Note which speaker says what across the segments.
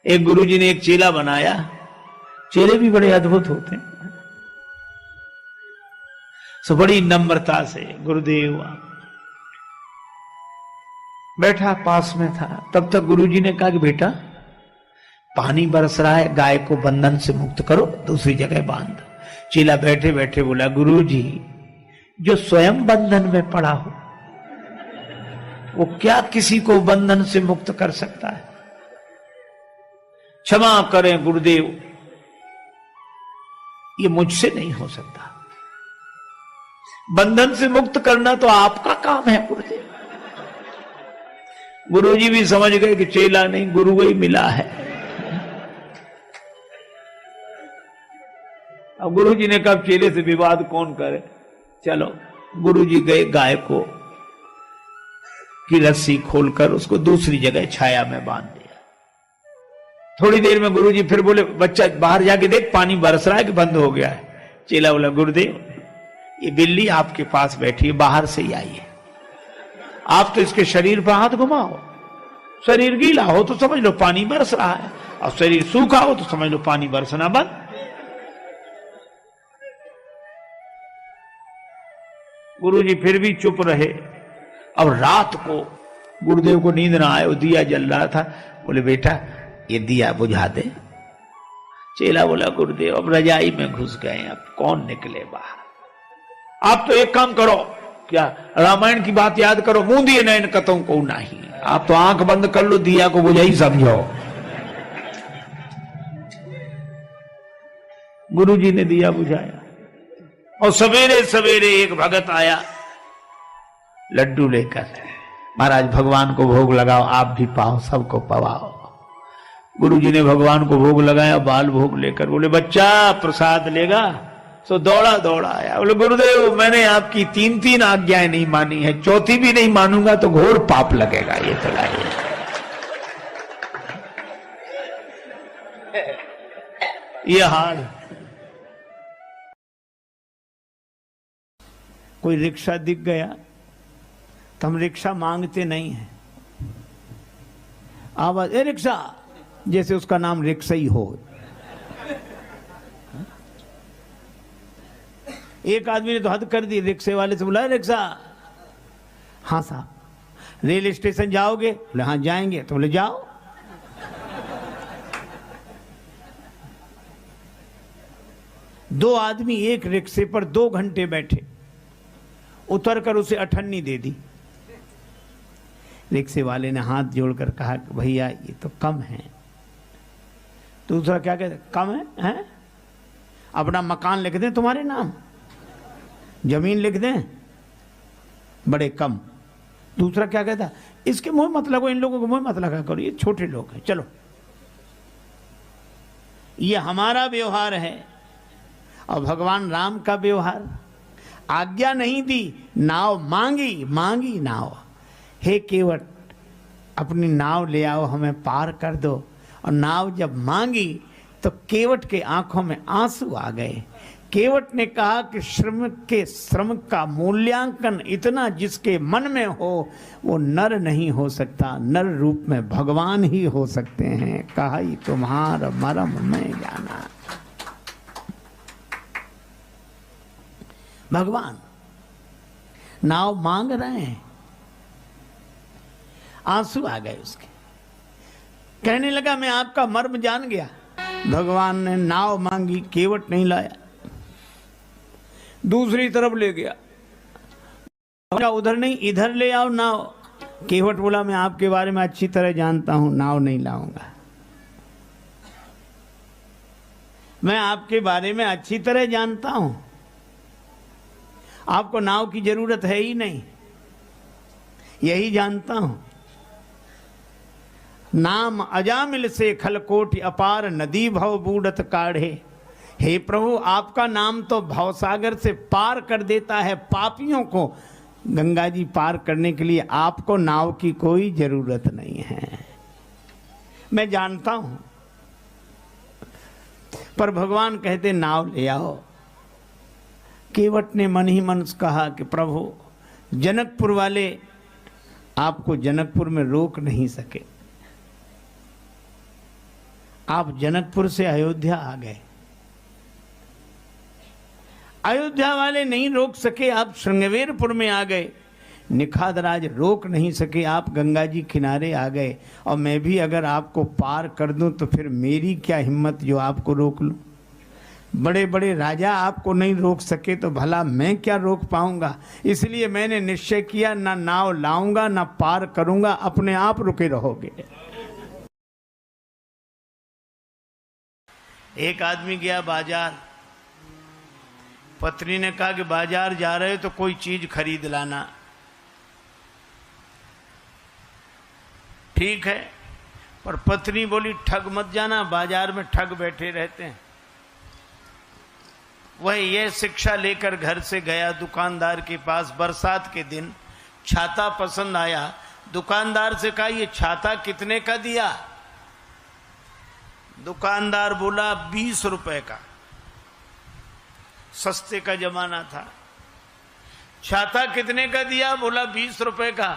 Speaker 1: एक गुरुजी ने एक चेला बनाया। चेले भी बड़े अद्भुत होते हैं। सो बड़ी नम्रता से गुरुदेव बैठा पास में था। तब तक गुरुजी ने कहा कि बेटा पानी बरस रहा है, गाय को बंधन से मुक्त करो, दूसरी जगह बांध। चेला बैठे बैठे बोला, गुरुजी जो स्वयं बंधन में पड़ा हो वो क्या किसी को बंधन से मुक्त कर सकता है? क्षमा करें गुरुदेव, ये मुझसे नहीं हो सकता। बंधन से मुक्त करना तो आपका काम है गुरुदेव। गुरुजी भी समझ गए कि चेला नहीं गुरु ही मिला है। अब गुरुजी ने कहा चेले से विवाद कौन करे, चलो। गुरुजी गए, गाय को की रस्सी खोलकर उसको दूसरी जगह छाया में बांध दिया। थोड़ी देर में गुरुजी फिर बोले, बच्चा बाहर जाके देख पानी बरस रहा है कि बंद हो गया है? चेला बोला, गुरुदेव ये बिल्ली आपके पास बैठी है, बाहर से ही आई है। आप तो इसके शरीर पर हाथ घुमाओ, शरीर गीला हो तो समझ लो पानी बरस रहा है, और शरीर सूखा हो तो समझ लो पानी बरसना बंद। गुरुजी फिर भी चुप रहे। अब रात को गुरुदेव को नींद ना आए, वो दिया जल रहा था। बोले बेटा ये दिया बुझा दे। चेला बोला, गुरुदेव अब रजाई में घुस गए, अब कौन निकले बाहर? आप तो एक काम करो, क्या रामायण की बात याद करो, मुंह दिए नयन कतों को नहीं। आप तो आंख बंद कर लो, दिया को बुझा ही समझो। गुरुजी ने दिया बुझाया और सवेरे सवेरे एक भगत आया लड्डू लेकर, महाराज भगवान को भोग लगाओ, आप भी पाओ, सबको पवाओ। गुरुजी ने भगवान को भोग लगाया, बाल भोग लेकर बोले, बच्चा प्रसाद लेगा? सो दौड़ा दौड़ा आया। बोले, गुरुदेव मैंने आपकी 3 आज्ञाएं नहीं मानी है, चौथी भी नहीं मानूंगा तो घोर पाप लगेगा। ये तो लाइए। ये हाड़। कोई रिक्शा दिख गया तो हम रिक्शा मांगते नहीं है। आवाज, ए रिक्शा, जैसे उसका नाम रिक्शा ही हो। एक आदमी ने तो हद कर दी, रिक्शे वाले से बोला, रिक्शा? हाँ साहब। रेल स्टेशन जाओगे? बोले हाँ जाएंगे। तो बोले जाओ। दो आदमी एक रिक्शे पर 2 घंटे बैठे, उतरकर उसे अठन्नी दे दी। रिक्शे वाले ने हाथ जोड़कर कहा, भैया ये तो कम है। दूसरा क्या कहता, कम है? अपना मकान लिख दें तुम्हारे नाम, जमीन लिख दें, बड़े कम। दूसरा क्या कहता, इसके मुंह मत लगो, इन लोगों को मुंह मत लगा करो, ये छोटे लोग हैं, चलो। ये हमारा व्यवहार है और भगवान राम का व्यवहार। आज्ञा नहीं दी, नाव मांगी, मांगी नाव। हे केवट अपनी नाव ले आओ, हमें पार कर दो। और नाव जब मांगी तो केवट के आंखों में आंसू आ गए। केवट ने कहा कि श्रम का मूल्यांकन इतना जिसके मन में हो वो नर नहीं हो सकता, नर रूप में भगवान ही हो सकते हैं। कहा ही तुम्हारा मरम मैं जाना। भगवान नाव मांग रहे हैं, आंसू आ गए उसके। कहने लगा मैं आपका मर्म जान गया। भगवान ने नाव मांगी, केवट नहीं लाया, दूसरी तरफ ले गया। उधर नहीं, इधर ले आओ नाव। केवट बोला मैं आपके बारे में अच्छी तरह जानता हूं, नाव नहीं लाऊंगा। मैं आपके बारे में अच्छी तरह जानता हूं, आपको नाव की जरूरत है ही नहीं, यही जानता हूं। नाम अजामिल से खलकोट अपार नदी भव बूढ़त काढ़े। हे प्रभु आपका नाम तो भवसागर से पार कर देता है पापियों को। गंगा जी पार करने के लिए आपको नाव की कोई जरूरत नहीं है, मैं जानता हूं। पर भगवान कहते नाव ले आओ। केवट ने मन ही मन कहा कि प्रभु जनकपुर वाले आपको जनकपुर में रोक नहीं सके, आप जनकपुर से अयोध्या आ गए। अयोध्या वाले नहीं रोक सके, आप श्रृंगवेरपुर में आ गए। निखाद राज रोक नहीं सके, आप गंगा जी किनारे आ गए। और मैं भी अगर आपको पार कर दूं तो फिर मेरी क्या हिम्मत जो आपको रोक लूं। बड़े बड़े राजा आपको नहीं रोक सके तो भला मैं क्या रोक पाऊंगा। इसलिए मैंने निश्चय किया, ना नाव लाऊंगा ना पार करूंगा, अपने आप रुके रहोगे। एक आदमी गया बाजार, पत्नी ने कहा कि बाजार जा रहे तो कोई चीज खरीद लाना। ठीक है, पर पत्नी बोली ठग मत जाना, बाजार में ठग बैठे रहते हैं। वह यह शिक्षा लेकर घर से गया दुकानदार के पास। बरसात के दिन छाता पसंद आया। दुकानदार से कहा ये छाता कितने का दिया? दुकानदार बोला 20 रुपए का। सस्ते का जमाना था। छाता कितने का दिया? बोला 20 रुपए का।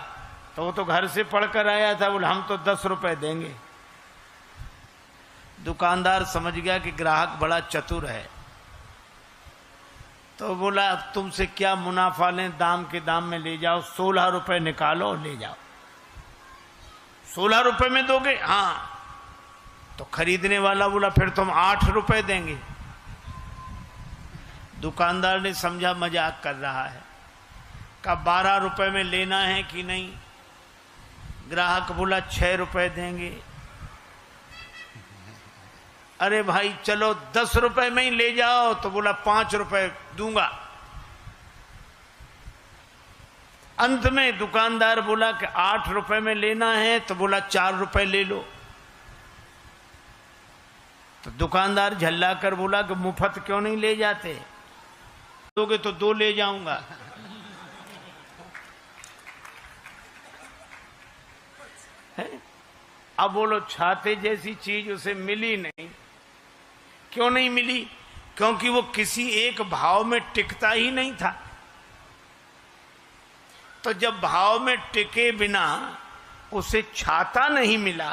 Speaker 1: तो वो तो घर से पढ़कर आया था, बोला हम तो 10 रुपए देंगे। दुकानदार समझ गया कि ग्राहक बड़ा चतुर है, तो बोला अब तुमसे क्या मुनाफा लें, दाम के दाम में ले जाओ, 16 रुपए निकालो और ले जाओ। 16 रुपए में दोगे? हाँ। तो खरीदने वाला बोला फिर तुम 8 रुपए देंगे। दुकानदार ने समझा मजाक कर रहा है, कहा 12 रुपए में लेना है कि नहीं? ग्राहक बोला 6 रुपए देंगे। अरे भाई चलो 10 रुपए में ही ले जाओ, तो बोला 5 रुपए दूंगा। अंत में दुकानदार बोला कि 8 रुपए में लेना है, तो बोला 4 रुपए ले लो। तो दुकानदार झल्ला कर बोला कि मुफ्त क्यों नहीं ले जाते, दोगे तो 2 ले जाऊंगा। है? अब बोलो छाते जैसी चीज उसे मिली नहीं। क्यों नहीं मिली? क्योंकि वो किसी एक भाव में टिकता ही नहीं था। तो जब भाव में टिके बिना उसे छाता नहीं मिला,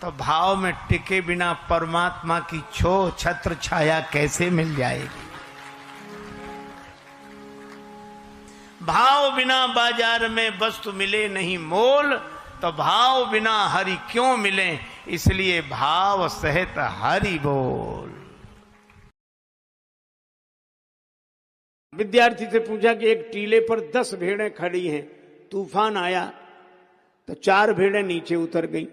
Speaker 1: तो भाव में टिके बिना परमात्मा की छत्र छाया कैसे मिल जाएगी। भाव बिना बाजार में वस्तु मिले नहीं मोल, तो भाव बिना हरि क्यों मिले, इसलिए भाव सहित हरि बोल। विद्यार्थी से पूछा कि एक टीले पर 10 भेड़ें खड़ी हैं, तूफान आया तो 4 भेड़ें नीचे उतर गई,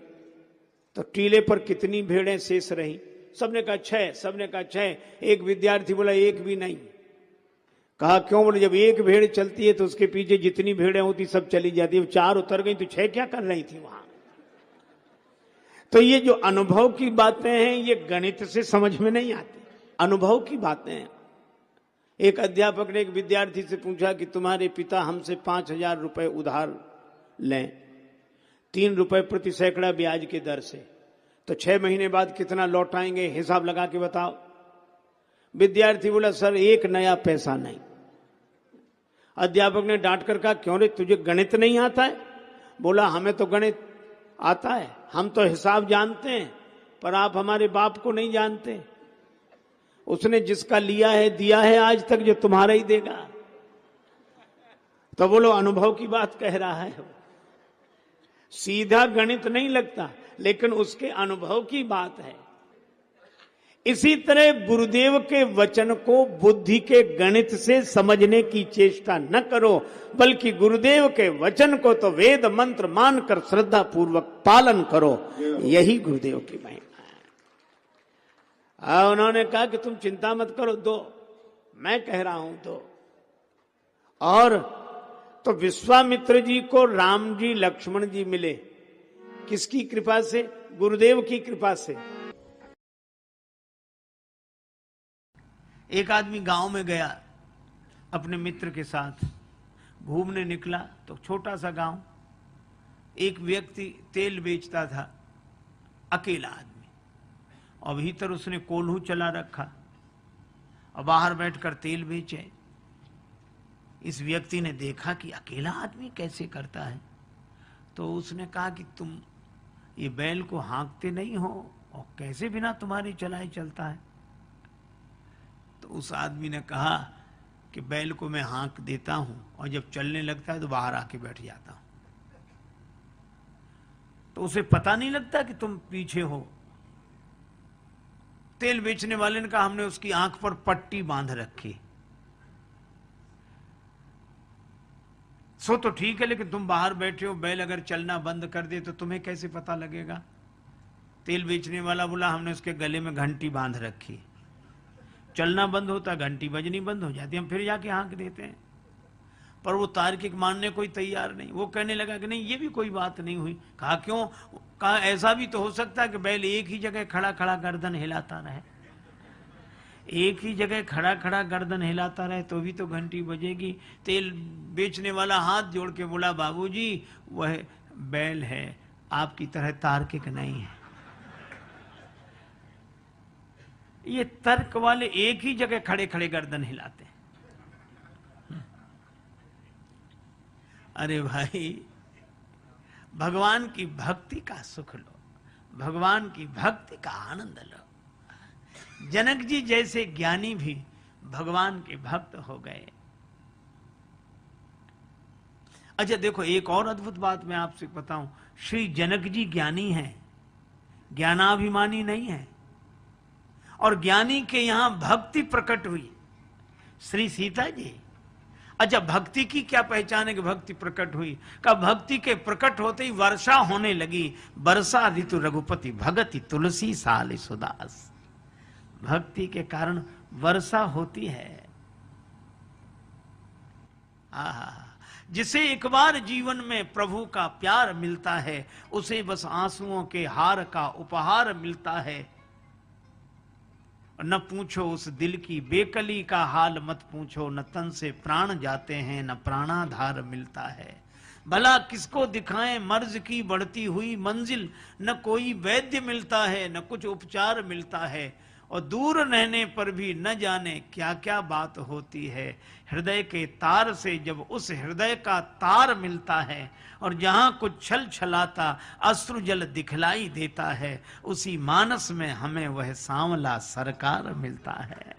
Speaker 1: तो टीले पर कितनी भेड़ें शेष रहीं? सबने कहा 6, सबने कहा 6। एक विद्यार्थी बोला एक भी नहीं। कहा क्यों? बोले जब एक भेड़ चलती है तो उसके पीछे जितनी भेड़ें होती सब चली जाती है। 4 उतर गई तो 6 क्या कर रही थी वहां? तो ये जो अनुभव की बातें हैं ये गणित से समझ में नहीं आती, अनुभव की बातें हैं। एक अध्यापक ने एक विद्यार्थी से पूछा कि तुम्हारे पिता हमसे 5,000 रुपए उधार लें 3 रुपए प्रति सैकड़ा ब्याज के दर से, तो 6 महीने बाद कितना लौटाएंगे, हिसाब लगा के बताओ। विद्यार्थी बोला सर 1 नया पैसा नहीं। अध्यापक ने डांट कर कहा क्यों रे, तुझे गणित नहीं आता है? बोला हमें तो गणित आता है, हम तो हिसाब जानते हैं, पर आप हमारे बाप को नहीं जानते। उसने जिसका लिया है दिया है आज तक, जो तुम्हारा ही देगा। तो बोलो अनुभव की बात कह रहा है। सीधा गणित नहीं लगता, लेकिन उसके अनुभव की बात है। इसी तरह गुरुदेव के वचन को बुद्धि के गणित से समझने की चेष्टा न करो, बल्कि गुरुदेव के वचन को तो वेद मंत्र मानकर श्रद्धा पूर्वक पालन करो। यही गुरुदेव की महिमा है। उन्होंने कहा कि तुम चिंता मत करो, दो, मैं कह रहा हूं दो। और तो विश्वामित्र जी को राम जी लक्ष्मण जी मिले, किसकी कृपा से? गुरुदेव की कृपा से। एक आदमी गांव में गया अपने मित्र के साथ, घूमने निकला तो छोटा सा गांव, एक व्यक्ति तेल बेचता था, अकेला आदमी, और भीतर उसने कोल्हू चला रखा और बाहर बैठकर तेल बेचे। इस व्यक्ति ने देखा कि अकेला आदमी कैसे करता है, तो उसने कहा कि तुम ये बैल को हाँकते नहीं हो? और कैसे बिना तुम्हारी चलाए चलता है? तो उस आदमी ने कहा कि बैल को मैं हाँक देता हूं और जब चलने लगता है तो बाहर आके बैठ जाता हूं, तो उसे पता नहीं लगता कि तुम पीछे हो। तेल बेचने वाले ने कहा हमने उसकी आंख पर पट्टी बांध रखी। सो तो ठीक है, लेकिन तुम बाहर बैठे हो, बैल अगर चलना बंद कर दे तो तुम्हें कैसे पता लगेगा? तेल बेचने वाला बोला हमने उसके गले में घंटी बांध रखी, चलना बंद होता घंटी बजनी बंद हो जाती, हम फिर जाके हाँक देते हैं। पर वो तार्किक मानने कोई तैयार नहीं। वो कहने लगा कि नहीं ये भी कोई बात नहीं हुई। कहा क्यों? कहा ऐसा भी तो हो सकता है कि बैल एक ही जगह खड़ा खड़ा गर्दन हिलाता रहे, एक ही जगह खड़ा खड़ा गर्दन हिलाता रहे तो भी तो घंटी बजेगी। तेल बेचने वाला हाथ जोड़ के बोला बाबूजी वह बैल है, आपकी तरह तार्किक नहीं है। ये तर्क वाले एक ही जगह खड़े खड़े गर्दन हिलाते हैं। अरे भाई भगवान की भक्ति का सुख लो, भगवान की भक्ति का आनंद लो। जनक जी जैसे ज्ञानी भी भगवान के भक्त हो गए। अच्छा देखो एक और अद्भुत बात मैं आपसे बताऊं, श्री जनक जी ज्ञानी हैं, ज्ञानाभिमानी नहीं है, और ज्ञानी के यहां भक्ति प्रकट हुई। श्री सीता जी, अच्छा भक्ति की क्या पहचान है कि भक्ति प्रकट हुई? का भक्ति के प्रकट होते ही वर्षा होने लगी, वर्षा ऋतु रघुपति भगति तुलसी साल सुदास। भक्ति के कारण वर्षा होती है। आहा, जिसे एक बार जीवन में प्रभु का प्यार मिलता है उसे बस आंसुओं के हार का उपहार मिलता है। न पूछो उस दिल की बेकली का हाल मत पूछो, न तन से प्राण जाते हैं न प्राणाधार मिलता है। भला किसको दिखाएं मर्ज की बढ़ती हुई मंजिल, न कोई वैद्य मिलता है न कुछ उपचार मिलता है, और दूर रहने पर भी न जाने क्या क्या बात होती है। हृदय के तार से जब उस हृदय का तार मिलता है और जहां कुछ छल छलाता अश्रु जल दिखलाई देता है, उसी मानस में हमें वह सांवला सरकार मिलता है।